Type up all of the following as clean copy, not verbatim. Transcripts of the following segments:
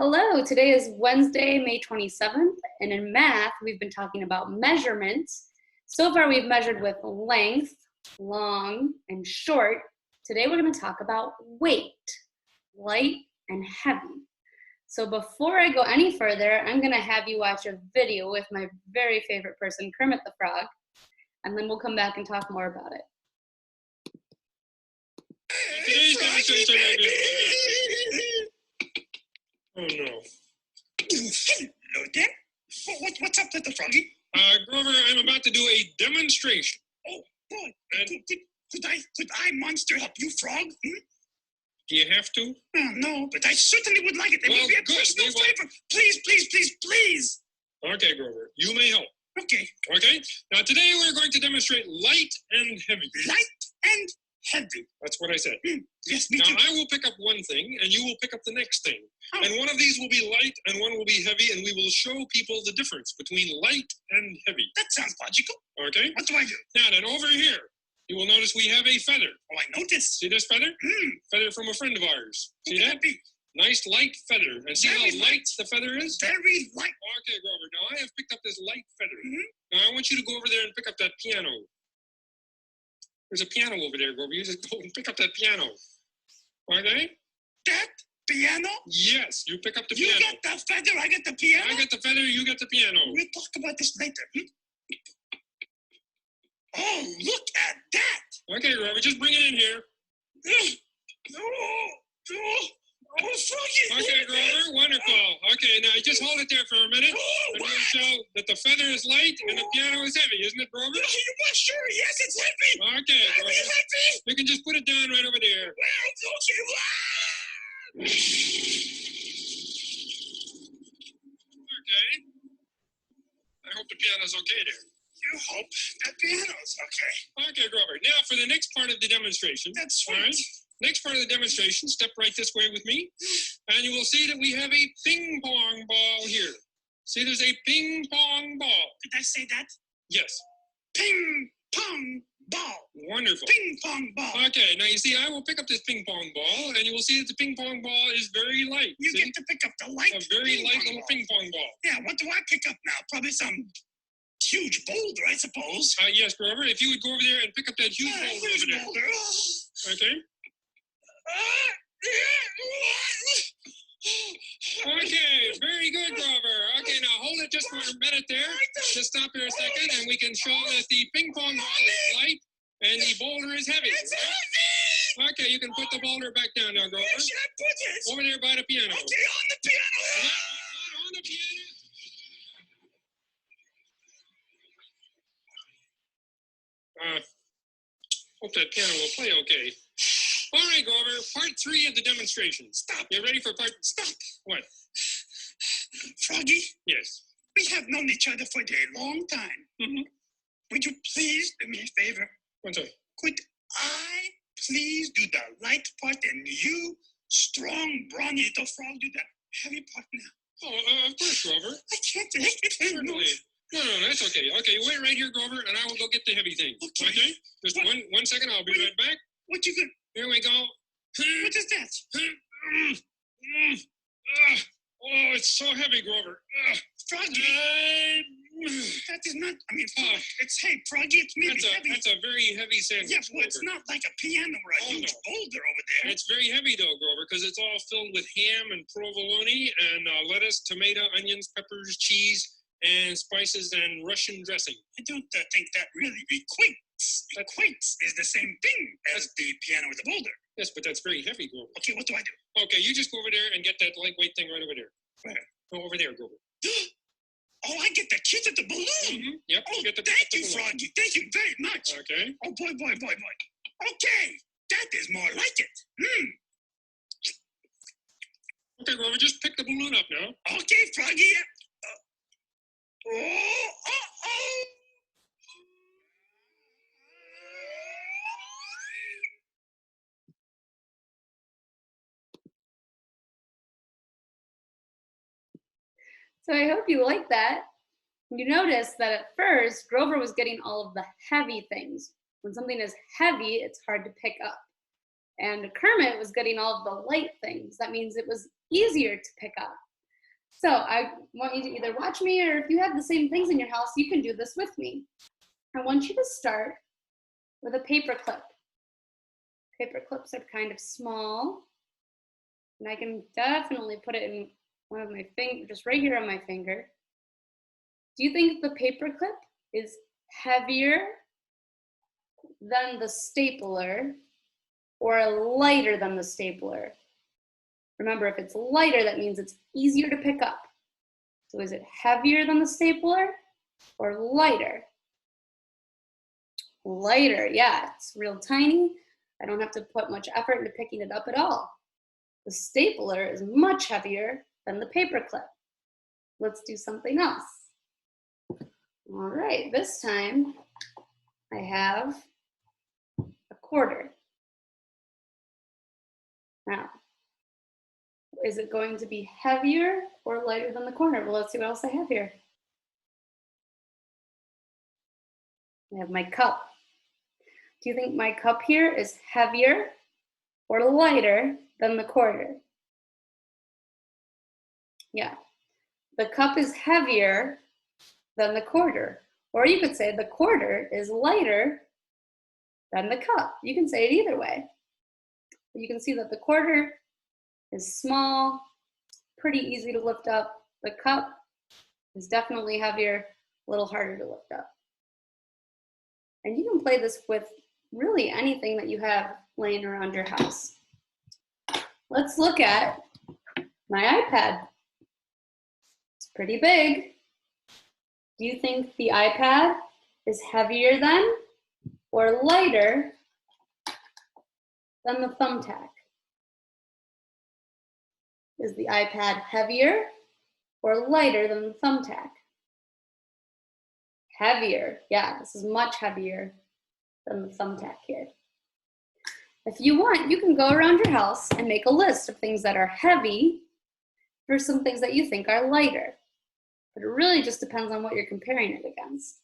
Hello, today is Wednesday, May 27th, and in math, we've been talking about measurements. So far, we've measured with length, long, and short. Today, we're going to talk about weight, light and heavy. So before I go any further, I'm going to have you watch a video with my very favorite person, Kermit the Frog, and then we'll come back and talk more about it. Oh no. Hello there. What's up, little froggy? Grover, I'm about to do a demonstration. Oh, boy. Could I monster help you, frog? Do you have to? No, but I certainly would like it. It Well, would be a good. personal favor. Please. Okay, Grover, you may help. Okay. Okay? Now, today we're going to demonstrate light and heavy. Light and heavy. That's what I said. Yes, me Now, too. I will pick up one thing, and you will pick up the next thing. Oh. And one of these will be light, and one will be heavy, and we will show people the difference between light and heavy. That sounds logical. Okay? What do I do? Now, then over here, you will notice we have a feather. Oh, I noticed. See this feather? Feather from a friend of ours. Who See could that? be? Nice light feather. And see Very how light the feather is? Very light. Okay, Grover. Now I have picked up this light feather. Mhm. Now I want you to go over there and pick up that piano. There's a piano over there, Grover. You just go and pick up that piano. Okay? That piano? Yes, you pick up the You piano. get the feather, I get the piano? I get the feather, you get the piano. We'll talk about this later. Oh, look at that! Okay, Grover, just bring it in here. Oh, froggy! Okay, Grover, wonderful. Okay, now just hold it there for a minute. Oh, And what? we'll show that the feather is light and the piano is heavy, isn't it, Grover? You are sure? Yes, it's heavy! Okay, Heavy, Grover. heavy! You can just put it down right over there. Well, okay. Okay. I hope the piano's okay there. You hope that piano's okay. Okay, Grover. Now for the next part of the demonstration. That's All right. right. Next part of the demonstration, step right this way with me, and you will see that we have a ping pong ball here. See, there's a ping pong ball. Did I say that? Yes. Ping pong ball. Wonderful. Ping pong ball. Okay, now you see, I will pick up this ping pong ball, and you will see that the ping pong ball is very light. You See? get to pick up the light. A very ping light pong little ball. ping pong ball. Yeah, what do I pick up now? Probably some huge boulder, I suppose. Yes, Grover, if you would go over there and pick up that huge boulder Huge over there. boulder. Okay? Okay, very good, Grover. Okay, now hold it just for a minute there. Just stop there a second, and we can show that the ping pong ball is light and the boulder is heavy. It's heavy! Okay, you can put the boulder back down now, Grover. Where should I put it? Over there by the piano. Okay, on the piano. On the piano. Hope that piano will play okay. All right, Grover, part 3 of the demonstration. Stop. You ready for part? Stop. What? Froggy, Yes. we have known each other for a long time. Mm-hmm. Would you please do me a favor? What's that? Could I please do the light part and you, strong, brawny little frog, do the heavy part now? Oh, of course, Grover. I can't take it anymore. Certainly. No, that's okay. Okay, you wait right here, Grover, and I will go get the heavy thing. Okay. Just What? one second. I'll be Wait. right back. What you gonna? Here we go. What is that? Oh, it's so heavy, Grover. Froggy, that is not. I mean, it's hey, Froggy, it's maybe heavy. That's a very heavy sandwich. Yeah, well, it's Grover. not like a piano or a Oh, huge no. boulder over there. It's very heavy though, Grover, because it's all filled with ham and provolone and lettuce, tomato, onions, peppers, cheese, and spices and Russian dressing. I don't think that really equates. Equates is the same thing as the piano or the boulder. Yes, but that's very heavy, Grover. Okay, what do I do? Okay, you just go over there and get that lightweight thing right over there. Where? Go over there, Grover. Oh, I get the key to the balloon. Yep. Oh, get the thank you, balloon. Froggy. Thank you very much. Okay. Oh, boy. Okay, that is more like it. Okay, Grover, just pick the balloon up now. Okay, Froggy. Oh. So I hope you like that. You notice that at first, Grover was getting all of the heavy things. When something is heavy, it's hard to pick up. And Kermit was getting all of the light things. That means it was easier to pick up. So I want you to either watch me, or if you have the same things in your house, you can do this with me. I want you to start with a paper clip. Paper clips are kind of small, and I can definitely put it in one of my fingers, just right here on my finger. Do you think the paper clip is heavier than the stapler or lighter than the stapler? Remember, if it's lighter, that means it's easier to pick up. So is it heavier than the stapler or lighter? Lighter, yeah, it's real tiny. I don't have to put much effort into picking it up at all. The stapler is much heavier than the paper clip. Let's do something else. All right, this time I have a quarter. Now, is it going to be heavier or lighter than the quarter? Well, let's see what else I have here. I have my cup. Do you think my cup here is heavier or lighter than the quarter? Yeah, the cup is heavier than the quarter. Or you could say the quarter is lighter than the cup. You can say it either way. But you can see that the quarter is small, pretty easy to lift up. The cup is definitely heavier, a little harder to lift up. And you can play this with really anything that you have laying around your house. Let's look at my iPad. It's pretty big. Do you think the iPad is heavier than or lighter than the thumbtack? Is the iPad heavier or lighter than the thumbtack? Heavier, yeah, this is much heavier than the thumbtack here. If you want, you can go around your house and make a list of things that are heavy for some things that you think are lighter. But it really just depends on what you're comparing it against.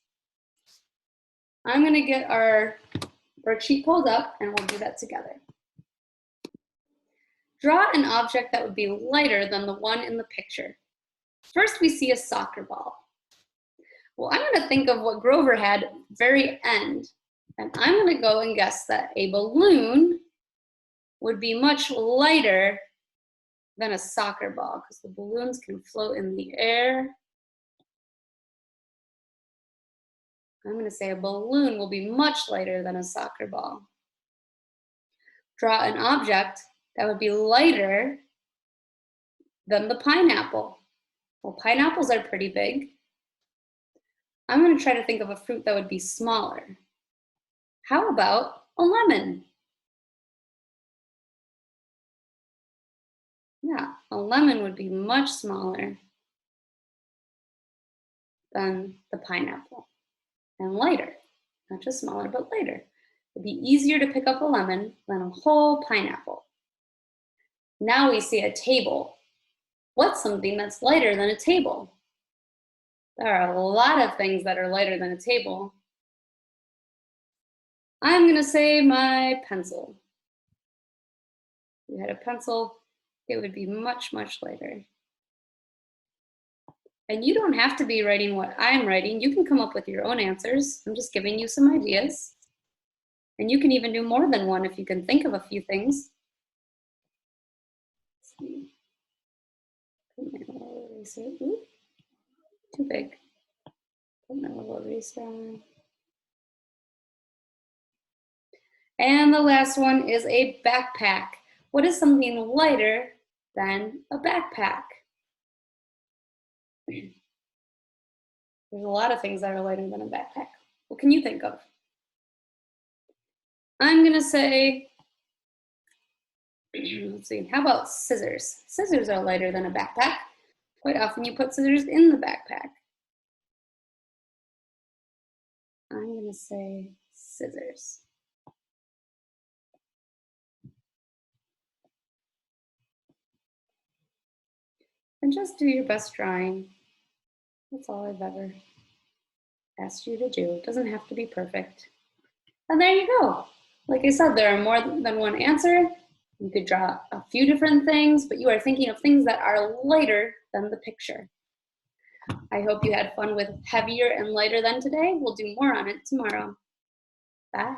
I'm going to get our worksheet pulled up and we'll do that together. Draw an object that would be lighter than the one in the picture. First, we see a soccer ball. Well, I'm going to think of what Grover had very end, and I'm going to go and guess that a balloon would be much lighter than a soccer ball because the balloons can float in the air. I'm going to say a balloon will be much lighter than a soccer ball. Draw an object that would be lighter than the pineapple. Well, pineapples are pretty big. I'm going to try to think of a fruit that would be smaller. How about a lemon? Yeah, a lemon would be much smaller than the pineapple and lighter. Not just smaller, but lighter. It'd be easier to pick up a lemon than a whole pineapple. Now we see a table. What's something that's lighter than a table? There are a lot of things that are lighter than a table. I'm going to say my pencil. If you had a pencil, it would be much, much lighter. And you don't have to be writing what I'm writing. You can come up with your own answers. I'm just giving you some ideas. And you can even do more than one if you can think of a few things. Let's see. Ooh, too big. Put my little eraser on. And the last one is a backpack. What is something lighter than a backpack? There's a lot of things that are lighter than a backpack. What can you think of? I'm going to say, let's see, how about scissors? Scissors are lighter than a backpack. Quite often you put scissors in the backpack. I'm going to say scissors. And just do your best drawing. That's all I've ever asked you to do. It doesn't have to be perfect. And there you go. Like I said, there are more than one answer. You could draw a few different things, but you are thinking of things that are lighter than the picture. I hope you had fun with heavier and lighter than today. We'll do more on it tomorrow. Bye.